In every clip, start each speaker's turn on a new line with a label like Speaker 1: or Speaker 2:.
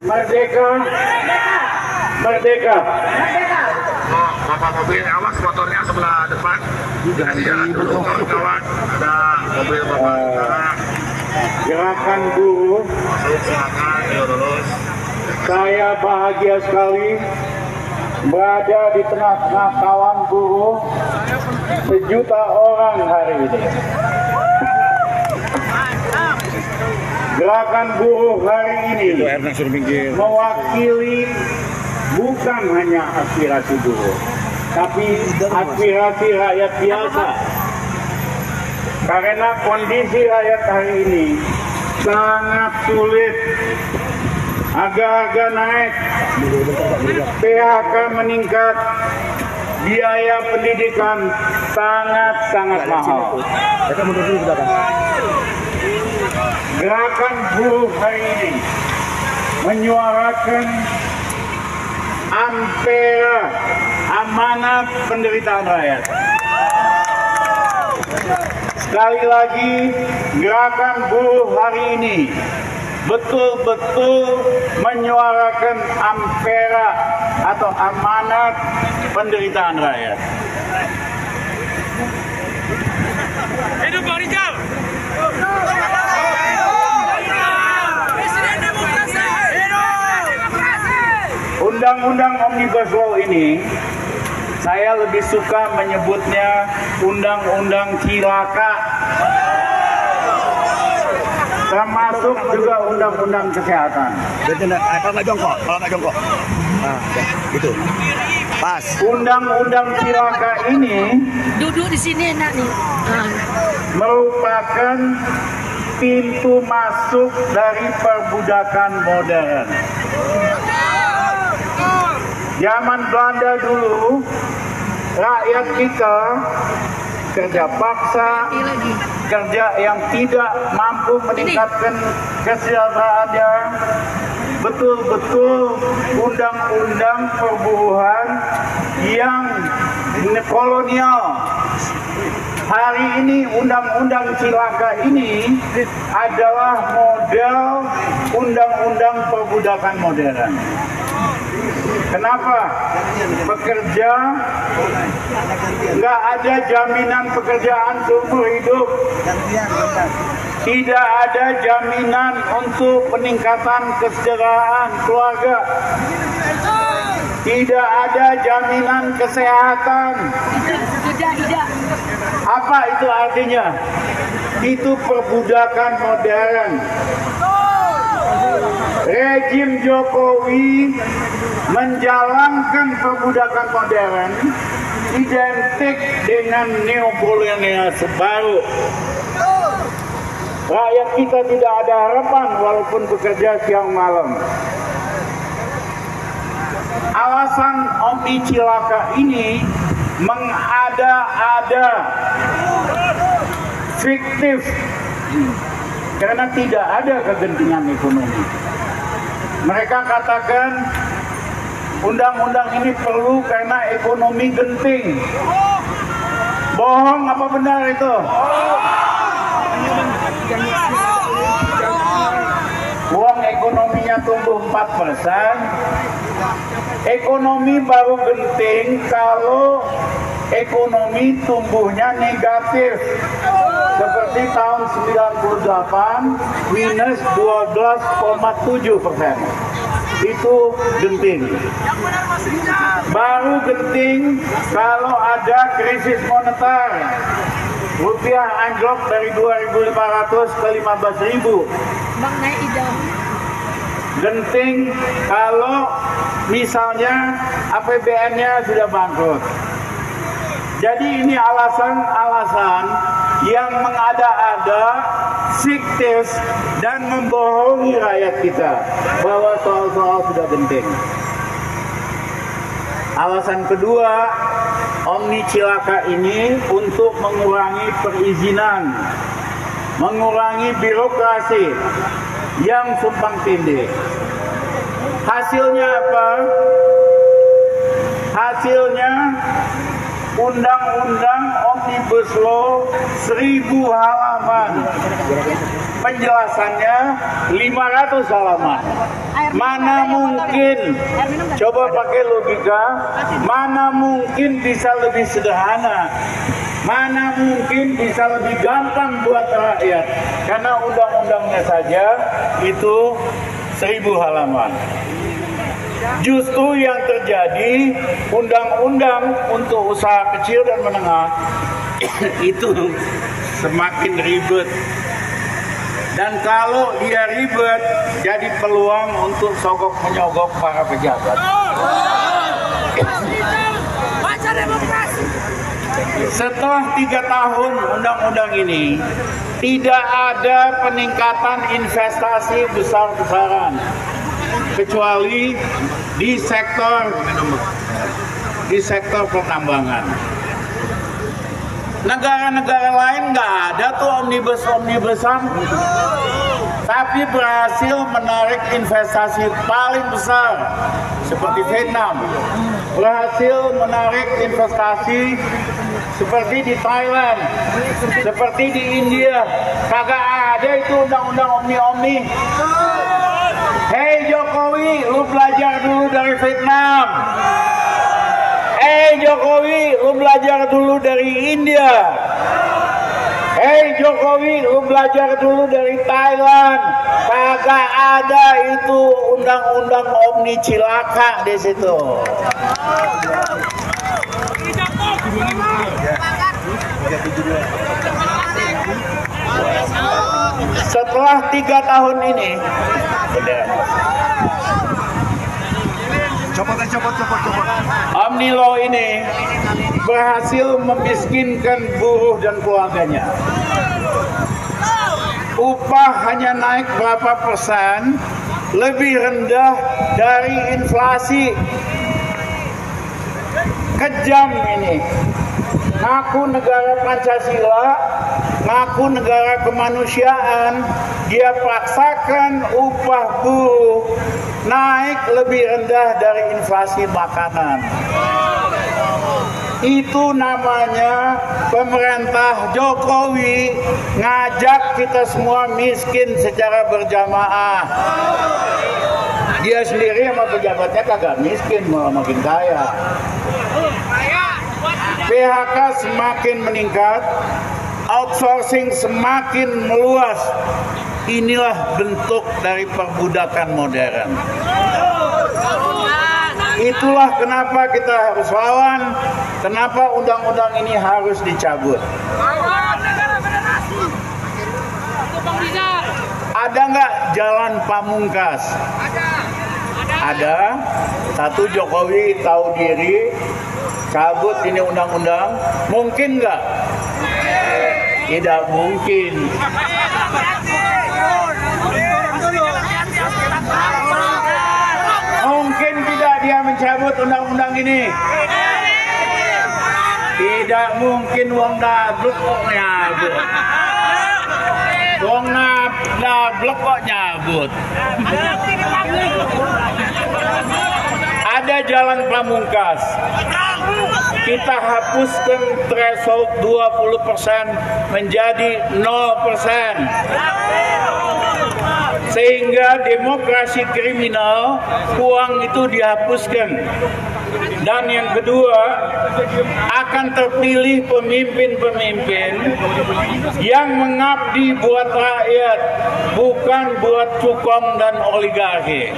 Speaker 1: Merdeka, merdeka.
Speaker 2: Bapak mobil, awas motornya sebelah depan. Jangan jalan dulu kawan-kawan. Ada mobil bapak.
Speaker 1: Gerakan buruh.
Speaker 2: Masuk silakan, yuk lurus.
Speaker 1: Saya bahagia sekali berada di tengah-tengah kawan buruh sejuta orang hari ini. Gerakan buruh hari ini mewakili bukan hanya aspirasi buruh, tapi aspirasi rakyat biasa. Karena kondisi rakyat hari ini sangat sulit, harga-harga naik, PHK meningkat, biaya pendidikan sangat-sangat mahal. Gerakan buruh hari ini menyuarakan ampera, amanat penderitaan rakyat. Sekali lagi, gerakan buruh hari ini betul-betul menyuarakan ampera atau amanat penderitaan rakyat.
Speaker 3: Hidup Bang Rijal!
Speaker 1: Undang-undang Omnibus Law ini, saya lebih suka menyebutnya undang-undang cilaka. Termasuk juga undang-undang kesehatan.
Speaker 4: Kalau nggak jongkok, nah, gitu. Pas.
Speaker 1: Undang-undang cilaka ini
Speaker 5: duduk di sini enak nih.
Speaker 1: Merupakan pintu masuk dari perbudakan modern. Zaman Belanda dulu, rakyat kita kerja paksa, kerja yang tidak mampu meningkatkan kesejahteraannya, betul-betul undang-undang perburuhan yang kolonial. Hari ini undang-undang cilaka ini adalah model undang-undang perbudakan modern. Kenapa? Pekerja nggak ada jaminan pekerjaan seumur hidup. Tidak ada jaminan untuk peningkatan kesejahteraan keluarga. Tidak ada jaminan kesehatan. Apa itu artinya? Itu perbudakan modern. Rejim Jokowi menjalankan perbudakan modern identik dengan neokolonial baru. Rakyat kita tidak ada harapan walaupun bekerja siang malam. Alasan Omni Cilaka ini mengada-ada, fiktif, karena tidak ada kegentingan ekonomi. Mereka katakan undang-undang ini perlu karena ekonomi genting. Bohong apa benar itu? Uang ekonominya tumbuh 4%. Ekonomi baru genting kalau ekonomi tumbuhnya negatif. Seperti tahun 98 minus 12,7%. Itu genting. Baru genting kalau ada krisis moneter. Rupiah anjlok dari 2.500 ke 15.000. Genting kalau misalnya APBN-nya sudah bangkrut. Jadi ini alasan-alasan yang mengada-ada, fiktif, dan membohongi rakyat kita bahwa soal-soal sudah genting. Alasan kedua, Omni Cilaka ini untuk mengurangi perizinan, mengurangi birokrasi yang tumpang tindih. Hasilnya apa? Hasilnya undang-undang Omnibus Law 1000 halaman. Penjelasannya 500 halaman. Mana mungkin, coba pakai logika, mana mungkin bisa lebih sederhana, mana mungkin bisa lebih gampang buat rakyat, karena undang-undangnya saja itu 1000 halaman. Justru yang terjadi, undang-undang untuk usaha kecil dan menengah itu semakin ribet. Dan kalau dia ribet, jadi peluang untuk sogok menyogok para pejabat. Setelah 3 tahun undang-undang ini, tidak ada peningkatan investasi besar-besaran, kecuali di sektor pertambangan. Negara-negara lain nggak ada tuh omnibusan, tapi berhasil menarik investasi paling besar seperti Vietnam, berhasil menarik investasi seperti di Thailand, seperti di India. Kagak ada itu undang-undang omni. Hei Jokowi, lu belajar dulu dari Vietnam. Hei Jokowi, lu belajar dulu dari India. Hei Jokowi, lu belajar dulu dari Thailand. Kagak ada itu undang-undang omni, cilaka di situ. Setelah 3 tahun ini, copot. Omni Law ini berhasil memiskinkan buruh dan keluarganya. Upah hanya naik berapa persen, lebih rendah dari inflasi. Kejam ini. Ngaku negara Pancasila, ngaku negara kemanusiaan, dia paksakan upah buruh naik lebih rendah dari inflasi makanan. Itu namanya pemerintah Jokowi ngajak kita semua miskin secara berjamaah. Dia sendiri sama pejabatnya kagak miskin, malah makin kaya. PHK semakin meningkat, outsourcing semakin meluas. Inilah bentuk dari perbudakan modern. Itulah kenapa kita harus lawan, kenapa undang-undang ini harus dicabut. Ada nggak jalan pamungkas? Ada. Satu, Jokowi tahu diri, cabut ini undang-undang. Mungkin nggak? Tidak mungkin. Mungkin tidak dia mencabut undang-undang ini. Tidak mungkin, wong dablek kok nyabut. Wong dablek kok nyabut. Ada jalan pamungkas. Kita hapuskan threshold 20% menjadi 0%. Sehingga demokrasi kriminal, uang itu dihapuskan. Dan yang kedua, akan terpilih pemimpin-pemimpin yang mengabdi buat rakyat, bukan buat cukong dan oligarki.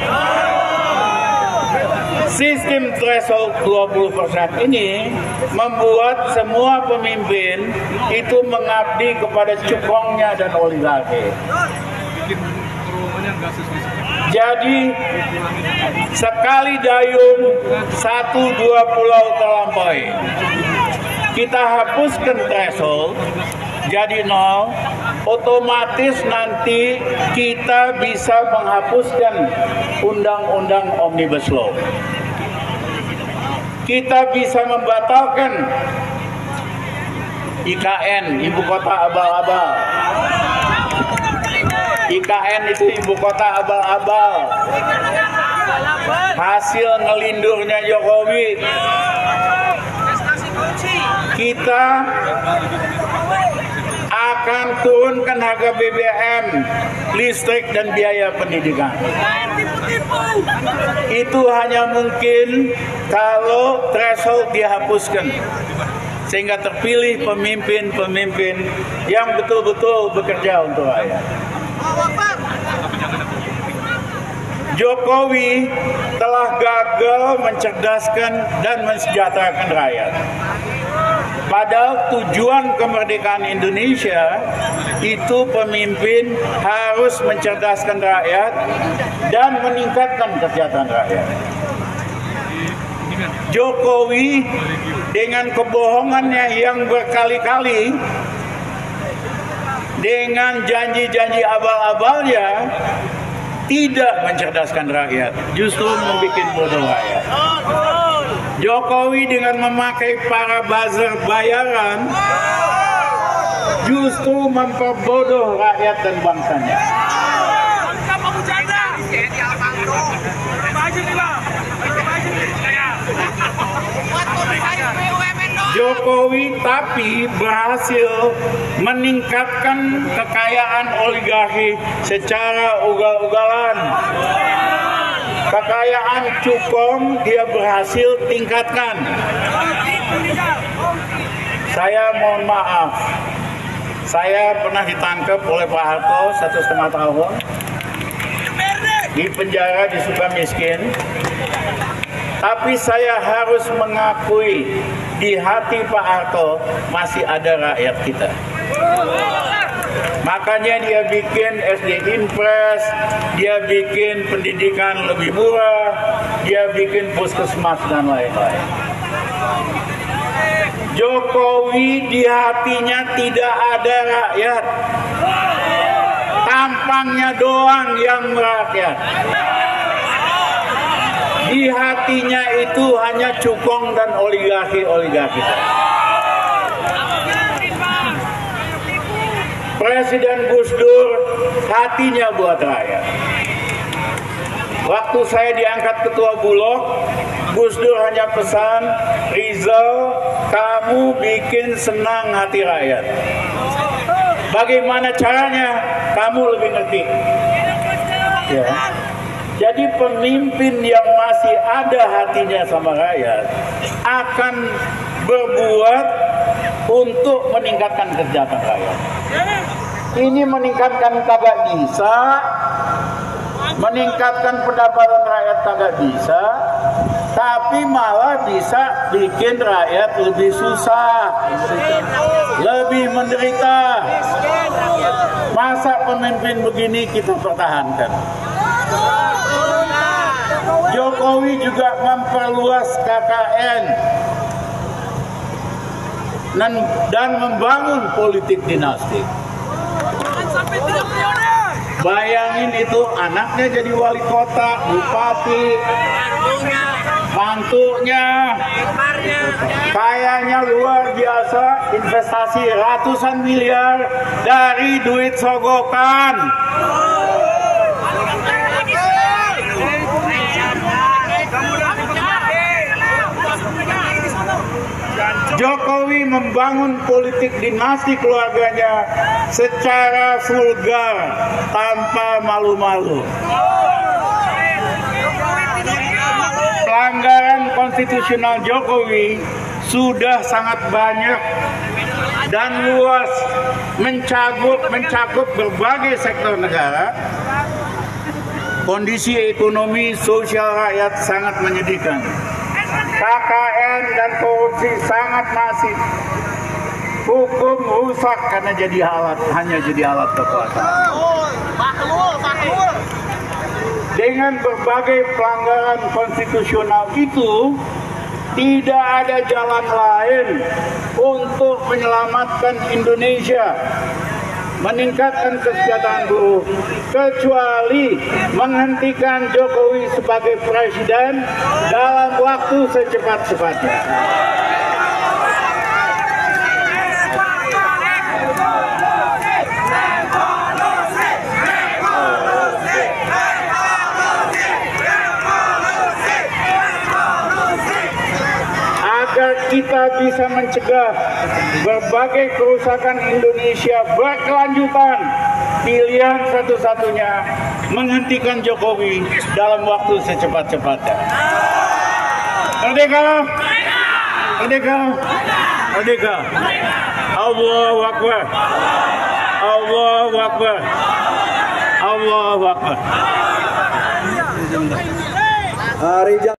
Speaker 1: Sistem threshold 20% ini membuat semua pemimpin itu mengabdi kepada cukongnya dan oligarki. Jadi sekali dayung 1-2 pulau terlampaui. Kita hapuskan threshold jadi 0, otomatis nanti kita bisa menghapuskan undang-undang Omnibus Law. Kita bisa membatalkan IKN, Ibu Kota Abal-Abal. IKN itu Ibu Kota Abal-Abal. Hasil ngelindurnya Jokowi. kita akan turunkan harga BBM, listrik, dan biaya pendidikan. Itu hanya mungkin kalau threshold dihapuskan, sehingga terpilih pemimpin-pemimpin yang betul-betul bekerja untuk rakyat. Jokowi telah gagal mencerdaskan dan mensejahterakan rakyat. Padahal tujuan kemerdekaan Indonesia itu pemimpin harus mencerdaskan rakyat dan meningkatkan kesejahteraan rakyat. Jokowi dengan kebohongannya yang berkali-kali, dengan janji-janji abal-abalnya, tidak mencerdaskan rakyat, justru membuat bodoh rakyat. Jokowi dengan memakai para buzzer bayaran justru memperbodoh rakyat dan bangsanya. Jokowi tapi berhasil meningkatkan kekayaan oligarki secara ugal-ugalan. Kekayaan cukong dia berhasil tingkatkan. Saya mohon maaf, saya pernah ditangkap oleh Pak Harto 1,5 tahun di penjara di Sukamiskin. Tapi saya harus mengakui di hati Pak Harto masih ada rakyat kita. Makanya dia bikin SD Impres, dia bikin pendidikan lebih murah, dia bikin puskesmas dan lain-lain. Jokowi di hatinya tidak ada rakyat, tampangnya doang yang merakyat. Di hatinya itu hanya cukong dan oligarki-oligarki. Presiden Gus Dur hatinya buat rakyat. Waktu saya diangkat ketua Bulog, Gus Dur hanya pesan, Rizal, kamu bikin senang hati rakyat. Bagaimana caranya? Kamu lebih ngerti. Ya. Jadi pemimpin yang masih ada hatinya sama rakyat akan berbuat untuk meningkatkan kesejahteraan rakyat. Ini meningkatkan kagak bisa, meningkatkan pendapatan rakyat kagak bisa, tapi malah bisa bikin rakyat lebih susah, lebih menderita. Masa pemimpin begini kita pertahankan? Jokowi juga memperluas KKN dan membangun politik dinasti. Bayangin itu anaknya jadi wali kota, bupati, mantunya, kayaknya luar biasa, investasi ratusan miliar dari duit sogokan. Jokowi membangun politik dinasti keluarganya secara vulgar, tanpa malu-malu. Pelanggaran konstitusional Jokowi sudah sangat banyak dan luas, mencakup berbagai sektor negara. Kondisi ekonomi sosial rakyat sangat menyedihkan. KKN dan korupsi sangat masif. Hukum rusak karena hanya jadi alat kekuasaan. Dengan berbagai pelanggaran konstitusional itu, tidak ada jalan lain untuk menyelamatkan Indonesia, meningkatkan kesejahteraan buruh, kecuali menghentikan Jokowi sebagai presiden dalam waktu secepat-cepatnya. Agar kita bisa mencegah berbagai kerusakan Indonesia berkelanjutan, pilihan satu-satunya menghentikan Jokowi dalam waktu secepat-cepatnya. Merdeka! Merdeka! Merdeka! Allahu Akbar! Allahu Akbar! Allahu Akbar!